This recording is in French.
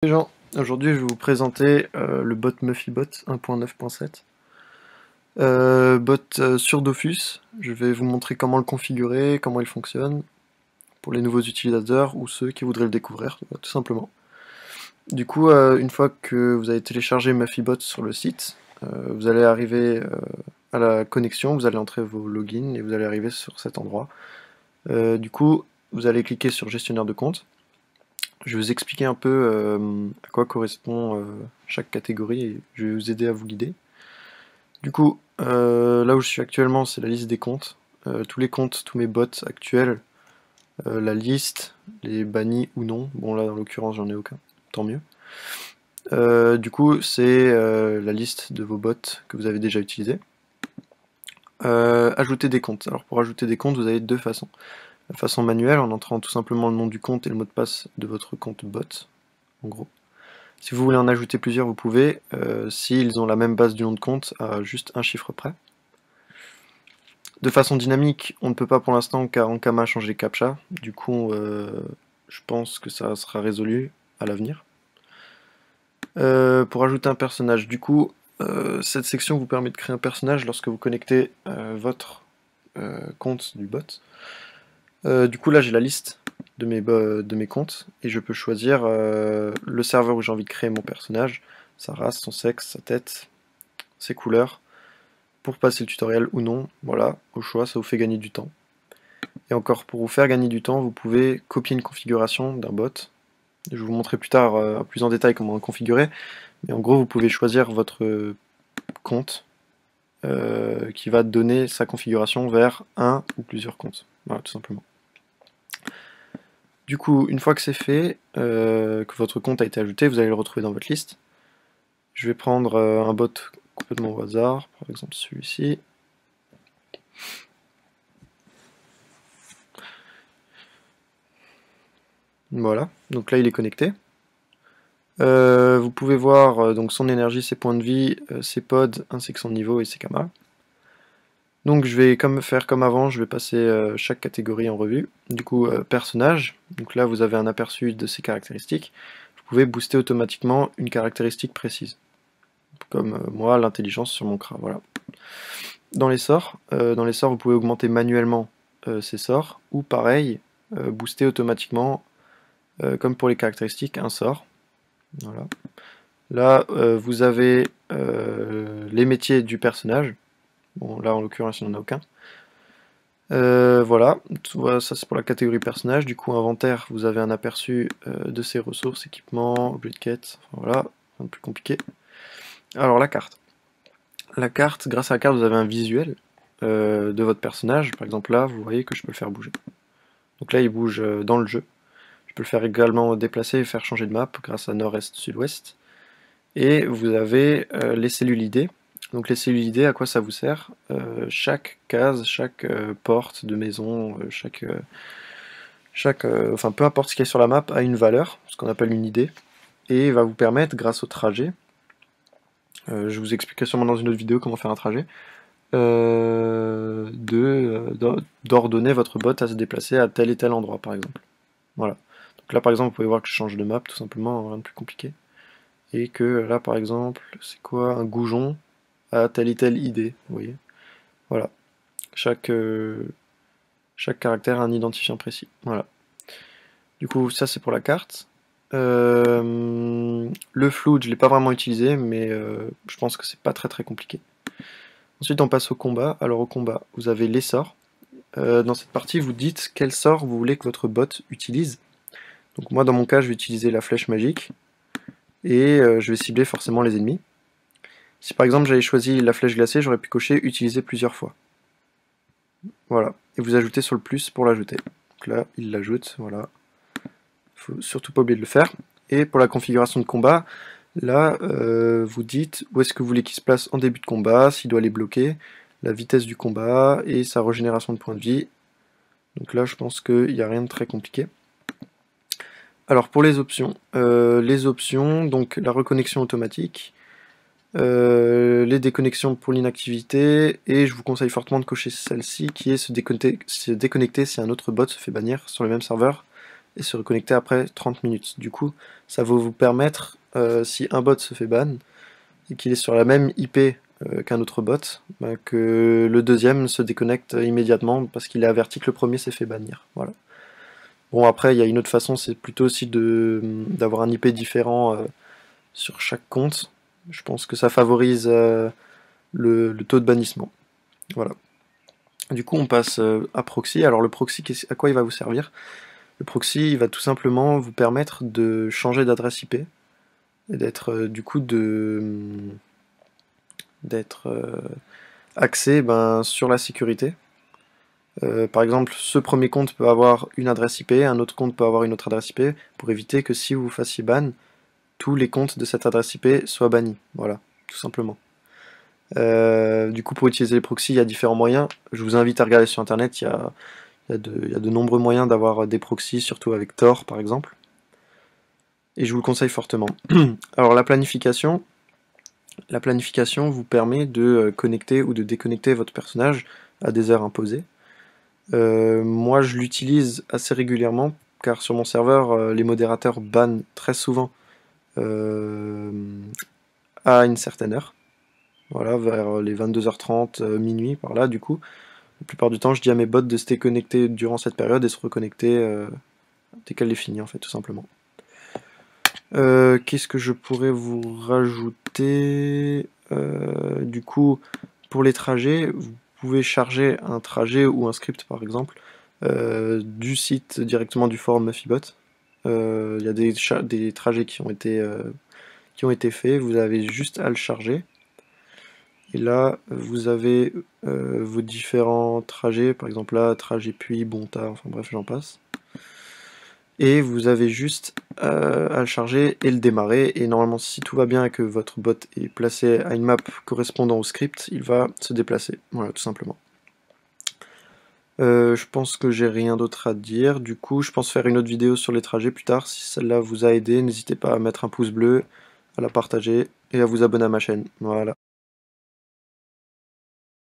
Les gens, aujourd'hui je vais vous présenter le bot MuffyBot 1.9.7. Bot sur Dofus. Je vais vous montrer comment le configurer, comment il fonctionne, pour les nouveaux utilisateurs ou ceux qui voudraient le découvrir, tout simplement. Du coup, une fois que vous avez téléchargé MuffyBot sur le site, vous allez arriver à la connexion, vous allez entrer vos logins et vous allez arriver sur cet endroit. Du coup, vous allez cliquer sur gestionnaire de compte. Je vais vous expliquer un peu à quoi correspond chaque catégorie et je vais vous aider à vous guider. Du coup, là où je suis actuellement, c'est la liste des comptes. Tous les comptes, tous mes bots actuels, la liste, les bannis ou non. Bon là, en l'occurrence, j'en ai aucun, tant mieux. Du coup, c'est la liste de vos bots que vous avez déjà utilisés. Ajouter des comptes. Alors pour ajouter des comptes, vous avez deux façons. La façon manuelle, en entrant tout simplement le nom du compte et le mot de passe de votre compte bot, en gros. Si vous voulez en ajouter plusieurs, vous pouvez, s'ils ont la même base du nom de compte, à juste un chiffre près. De façon dynamique, on ne peut pas pour l'instant car Ankama a changé les captcha, du coup je pense que ça sera résolu à l'avenir. Pour ajouter un personnage, du coup, cette section vous permet de créer un personnage lorsque vous connectez votre compte du bot. Du coup là j'ai la liste de mes comptes et je peux choisir le serveur où j'ai envie de créer mon personnage, sa race, son sexe, sa tête, ses couleurs, pour passer le tutoriel ou non. Voilà, au choix, ça vous fait gagner du temps. Et encore, pour vous faire gagner du temps, vous pouvez copier une configuration d'un bot. Je vais vous montrer plus tard plus en détail comment le configurer, mais en gros vous pouvez choisir votre compte qui va donner sa configuration vers un ou plusieurs comptes. Voilà, tout simplement. Du coup, une fois que c'est fait, que votre compte a été ajouté, vous allez le retrouver dans votre liste. Je vais prendre un bot complètement au hasard, par exemple celui-ci. Voilà, donc là il est connecté. Vous pouvez voir donc son énergie, ses points de vie, ses pods, ainsi que son niveau et ses kamas. Donc je vais faire comme avant, je vais passer chaque catégorie en revue. Du coup, personnage, donc là vous avez un aperçu de ses caractéristiques. Vous pouvez booster automatiquement une caractéristique précise. Comme moi, l'intelligence sur mon Kra, voilà. Dans les sorts, vous pouvez augmenter manuellement ces sorts, ou pareil, booster automatiquement, comme pour les caractéristiques, un sort. Voilà. Là, vous avez les métiers du personnage. Bon, là, en l'occurrence, il n'y en a aucun. Voilà, ça c'est pour la catégorie personnage. Du coup, inventaire, vous avez un aperçu de ses ressources, équipements, objets de quête, enfin, voilà, un peu plus compliqué. Alors, la carte. La carte, grâce à la carte, vous avez un visuel de votre personnage. Par exemple, là, vous voyez que je peux le faire bouger. Donc là, il bouge dans le jeu. Je peux le faire également déplacer et faire changer de map grâce à nord-est, sud-ouest. Et vous avez les cellules ID. Donc les cellules ID, à quoi ça vous sert? Chaque case, chaque porte de maison, enfin peu importe ce qui est sur la map, a une valeur, ce qu'on appelle une ID, et va vous permettre, grâce au trajet, je vous expliquerai sûrement dans une autre vidéo comment faire un trajet, d'ordonner votre bot à se déplacer à tel et tel endroit, par exemple. Voilà. Donc là, par exemple, vous pouvez voir que je change de map, tout simplement, rien de plus compliqué. Et que là, par exemple, c'est quoi un goujon à telle et telle idée, vous voyez. Voilà. Chaque caractère a un identifiant précis. Voilà. Du coup, ça c'est pour la carte. Le flood, je l'ai pas vraiment utilisé, mais je pense que c'est pas très compliqué. Ensuite, on passe au combat. Alors au combat, vous avez les sorts. Dans cette partie, vous dites quel sort vous voulez que votre bot utilise. Donc moi, dans mon cas, je vais utiliser la flèche magique, et je vais cibler forcément les ennemis. Si par exemple j'avais choisi la flèche glacée, j'aurais pu cocher utiliser plusieurs fois. Voilà, et vous ajoutez sur le plus pour l'ajouter. Donc là, il l'ajoute, voilà. Faut surtout pas oublier de le faire. Et pour la configuration de combat, là, vous dites où est-ce que vous voulez qu'il se place en début de combat, s'il doit les bloquer, la vitesse du combat et sa régénération de points de vie. Donc là, je pense qu'il n'y a rien de très compliqué. Alors pour les options, donc la reconnexion automatique, les déconnexions pour l'inactivité, et je vous conseille fortement de cocher celle-ci qui est se déconnecter si un autre bot se fait bannir sur le même serveur et se reconnecter après 30 minutes. Du coup, ça va vous permettre, si un bot se fait ban, et qu'il est sur la même IP qu'un autre bot, bah, que le deuxième se déconnecte immédiatement parce qu'il est averti que le premier s'est fait bannir. Voilà. Bon, après, il y a une autre façon, c'est plutôt aussi d'avoir un IP différent sur chaque compte. Je pense que ça favorise le taux de bannissement. Voilà. Du coup, on passe à proxy. Alors, le proxy, à quoi il va vous servir? Le proxy, il va tout simplement vous permettre de changer d'adresse IP et d'être du coup d'être axé sur la sécurité. Par exemple, ce premier compte peut avoir une adresse IP, un autre compte peut avoir une autre adresse IP, pour éviter que si vous fassiez ban, tous les comptes de cette adresse IP soient bannis. Voilà, tout simplement. Du coup, pour utiliser les proxys, il y a différents moyens. Je vous invite à regarder sur internet, il y a de nombreux moyens d'avoir des proxys, surtout avec Tor par exemple. Et je vous le conseille fortement. Alors la planification vous permet de connecter ou de déconnecter votre personnage à des heures imposées. Moi je l'utilise assez régulièrement car sur mon serveur les modérateurs bannent très souvent à une certaine heure. Voilà, vers les 22h30, minuit par là du coup. La plupart du temps je dis à mes bots de se déconnecter durant cette période et se reconnecter dès qu'elle est finie en fait tout simplement. Qu'est-ce que je pourrais vous rajouter? Du coup, pour les trajets, vous pouvez charger un trajet ou un script par exemple du site directement du forum Muffybot. Il y a des trajets qui ont été faits, vous avez juste à le charger. Et là, vous avez vos différents trajets, par exemple là, trajet puis, Bonta, enfin bref, j'en passe. Et vous avez juste à le charger et le démarrer, et normalement si tout va bien et que votre bot est placé à une map correspondant au script, il va se déplacer, voilà tout simplement. Je pense que j'ai rien d'autre à dire, du coup je pense faire une autre vidéo sur les trajets plus tard. Si celle-là vous a aidé, n'hésitez pas à mettre un pouce bleu, à la partager et à vous abonner à ma chaîne, voilà.